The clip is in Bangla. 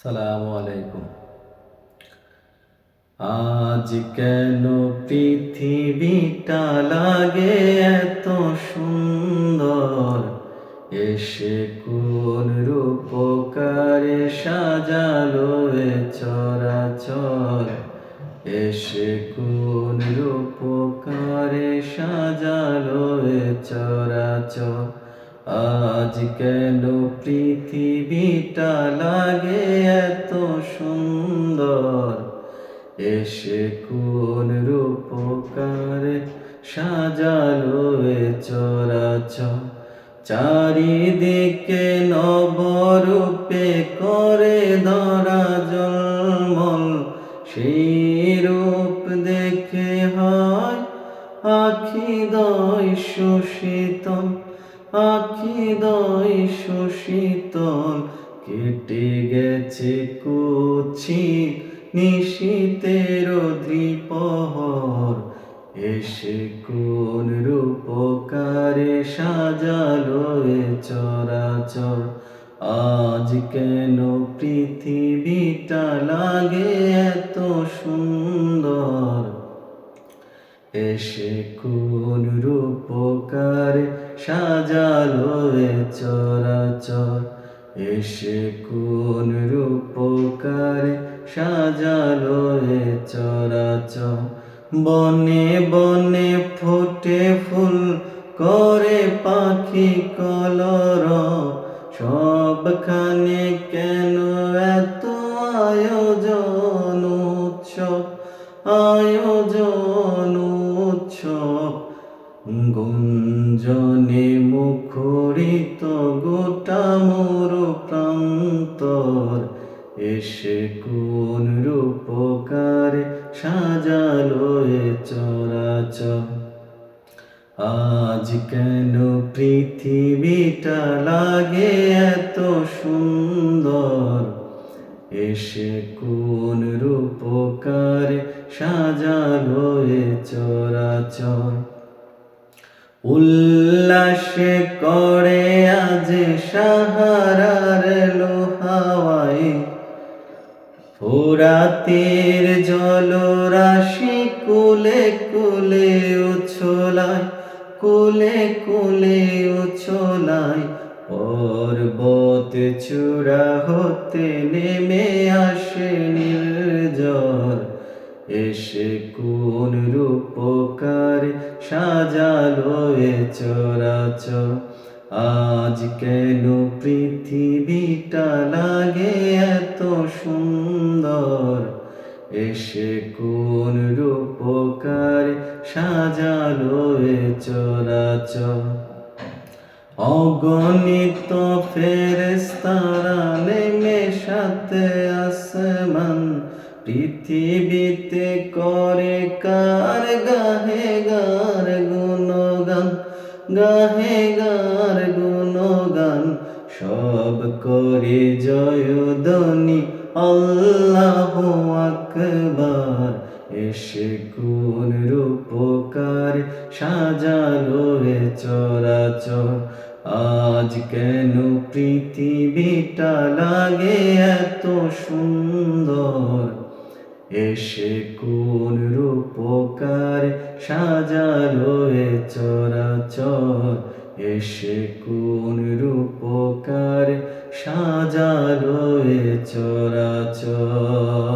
সালামু আলাইকুম। আজ কেন পৃথিবীটা লাগে এত সুন্দর? এসে কোন রূপকারে সাজালো এ চরাচর? এসে কোন রূপকারে সাজালো এ চরাচর? আজ কেন পৃথিবীটা লাগে এত সুন্দর? এসে কোন রূপকারে সাজালো এ চরাচর? চারিদিকে নবরূপে করে ধরা ঝলমল, সেই রূপ দেখে হয় আখিদয় শোষিতল, আখিদয় শোষিতল। কেটে গেছে কুৎসিত নিশীথের দ্বিপ্রহর, এসে কোন রূপকারে সাজালো এ চরাচর? আজ কেন পৃথিবীটা লাগে এত সুন্দর? এসে কোন রূপকারে সাজালো এ চরাচর? এসে কোন রূপকারে সাজালো এ চরাচর? বনে বনে ফোটে ফুল, করে পাখি কলরব, সবখানে কেন এত আয়োজন উৎসব, আয়োজন উৎসব? গুঞ্জনে মুখরিত গোটা মরু প্রান্তর, এসে কোন রূপকারে সাজালো এ চরাচর? আজ কেন পৃথিবীটা লাগে এত সুন্দর? এসে কোন রূপকারে সাজালো এ চরাচর? উল্লাসে করে আজ সাহারার লোহাওয়াই, ফোরাতের জলরাশি কুলে কুলে উছলায়, কুলে কুলে উছলায়। পর্বত চূড়া হতে নেমে আসে নির্ঝর, এসে কোন রূপকারে সাজালো এ চরাচর? আজ কেন পৃথিবীটা লাগে এত সুন্দর? এসে কোন রূপকারে সাজালো এ চরাচর? অগণিত ফেরেশতারা নেমে সাথে আসমান, পৃথিবীতে করে কার গাহে গার গুণগান, গাহে গার গুণগান। সব করে জয়ধ্বনি আল্লাহু আকবার, এসে কোন রূপকারে সাজালো এ চরাচর? আজ কেন পৃথিবীটা লাগে এত সুন্দর? এসে কোন রূপকারে সাজালো এ চরাচর? এসে কোন রূপকারে সাজালো এ চরাচর?